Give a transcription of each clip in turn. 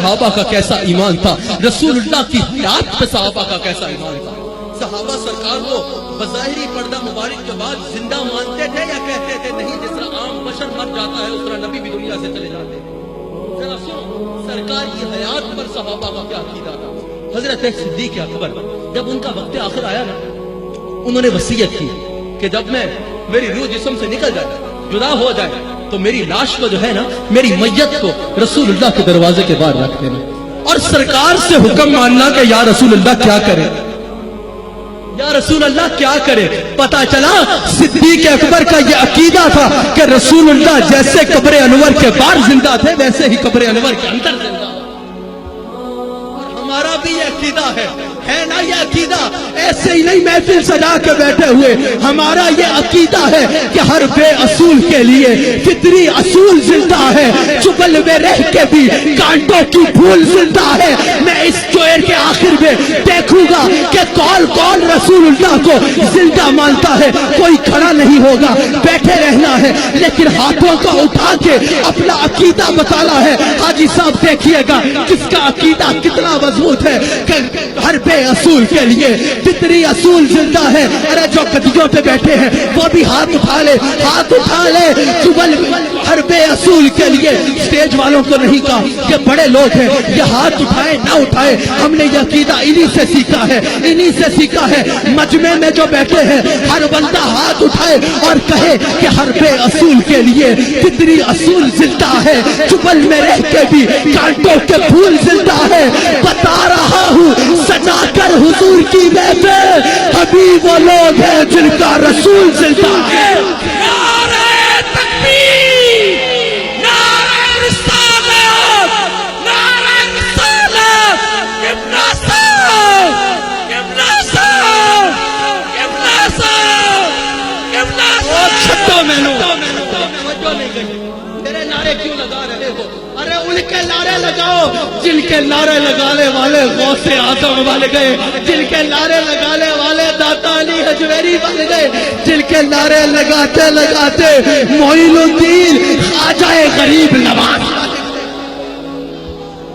صحابہ کا کیسا ایمان تھا، رسول اللہ کی حیات پہ صحابہ کا کیسا ایمان تھا۔ صحابہ سرکار کو بظاہری پردہ مبارک کے بعد زندہ مانتے تھے یا کہتے تھے نہیں جس طرح عام بشر مر جاتا ہے اس طرح نبی بھی دنیا سے چلے جاتے ہیں؟ ذرا سنو سرکار کی حیات پر صحابہ کا کیا عقیدہ تھا۔ حضرت صدیق اکبر جب ان کا وقت آخر آیا نا، انہوں نے وصیت کی کہ جب میری روح جسم سے نکل جائے، جدا ہو جائے، تو میری لاش کو جو ہے نا، میری میت کو رسول اللہ کے دروازے کے باہر رکھ دینا، اور سرکار سے حکم ماننا کہ یا رسول اللہ کیا کرے، یا رسول اللہ کیا کرے۔ پتا چلا صدیق اکبر کا یہ عقیدہ تھا کہ رسول اللہ جیسے قبر انور کے باہر زندہ تھے ویسے ہی قبر انور کے اندر زندہ۔ ہمارا بھی یہ عقیدہ ہے نا، یہ عقیدہ ایسے ہی نہیں محفل سجا کے بیٹھے ہوئے، ہمارا یہ عقیدہ ہے کہ ہر بے اصول کے لیے فطری اصول زندہ ہے، چبل میں رہ کے بھی کانٹوں کی پھول زندہ ہے۔ میں اس جوئر کے آخر میں دیکھوں گا کہ کون رسول اللہ کو زندہ مانتا ہے۔ کوئی کھڑا نہیں ہوگا، بیٹھے رہنا ہے، لیکن ہاتھوں کو اٹھا کے اپنا عقیدہ بتانا ہے۔ حاجی صاحب دیکھیے گا کس کا عقیدہ کتنا مضبوط ہے کہ ہر بے اصول کے لیے فطری اصول زندہ ہے۔ ارے جو گدیوں پہ بیٹھے ہیں وہ بھی ہاتھ اٹھا لے، ہاتھ اٹھا لے۔ چبل ہر بے اصول کے لیے اسٹیج والوں کو نہیں کہا کہ بڑے لوگ ہیں یہ ہاتھ اٹھائے نہ اٹھائے، ہم نے یہ عقیدہ انہی سے سیکھا ہے، انہی سے سیکھا ہے۔ مجمع میں جو بیٹھے ہیں ہر بندہ ہاتھ اٹھائے اور کہے کہ ہر بے اصول کے لیے فطری اصول زندہ ہے، چبل میں رہ کے بھی کانٹوں کے پھول زندہ ہے۔ بتا رہا ہوں سجا کر حضور کی محفل، ابھی وہ لوگ ہیں جن کا رسول زندہ ہے۔ نعرہ تکبیر، نعرہ رسالت، نعرہ رسالت، قبلہ صاحب، قبلہ صاحب، قبلہ صاحب، قبلہ صاحب۔ چھٹو میں نو میرے نعرے کیوں لگا رہے ہو؟ ارے ان کے نعرے لگاؤ جن کے نعرے لگانے والے غوث اعظم بن گئے، جن کے نعرے لگانے والے داتا علی حجویری بن گئے، جن کے نعرے لگاتے لگاتے معین الدین خواجہ غریب نواز۔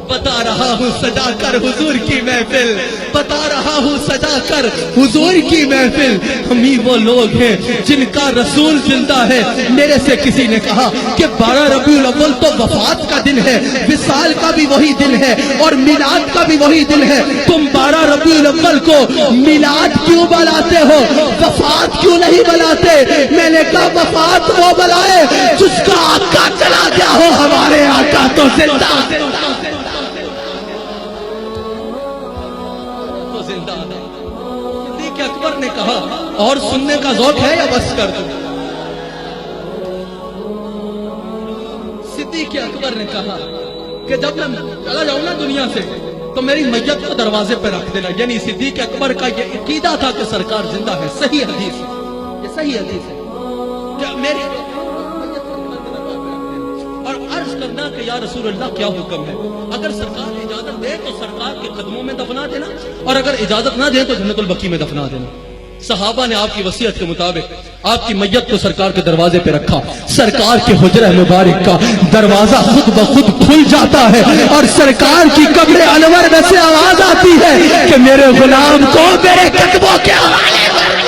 بتا رہا ہوں سجا کر حضور کی محفل، بتا رہا ہوں سجا کر حضور کی محفل، ہم ہی وہ لوگ ہیں جن کا رسول زندہ ہے۔ میرے سے کسی نے کہا کہ 12 ربیع الاول تو وفات کا دن ہے، وصال کا بھی وہی دن ہے اور میلاد کا بھی وہی دن ہے، تم 12 ربیع الاول کو میلاد کیوں بناتے ہو، وفات کیوں نہیں بناتے؟ میں نے کہا وفات وہ بنائے جس کا آقا چلا گیا ہو، ہمارے آقا تو زندہ صدیق اکبر نے کہا اور سننے کا ذوق ہے یا بس کر دوں؟ صدیق اکبر نے کہا کہ جب میں چلا جاؤں نا دنیا سے تو میری میت کو دروازے پہ رکھ دینا۔ یعنی صدیق اکبر کا یہ عقیدہ تھا کہ سرکار زندہ ہے۔ صحیح حدیث، یہ صحیح حدیث ہے کہ میری اور عرض کرنا کہ یا رسول اللہ کیا حکم ہے؟ اگر سرکار اجازت دے تو سرکار کے قدموں میں دفنا دینا، اور اگر اجازت نہ دے تو جنت البقیع میں دفنا دینا۔ صحابہ نے آپ کی وصیت کے مطابق آپ کی میت کو سرکار کے دروازے پہ رکھا۔ سرکار کے حجرہ مبارک کا دروازہ خود بخود کھل جاتا ہے اور سرکار کی قبر انور میں سے آواز آتی ہے کہ میرے غلام کو میرے قدموں کے حوالے کر۔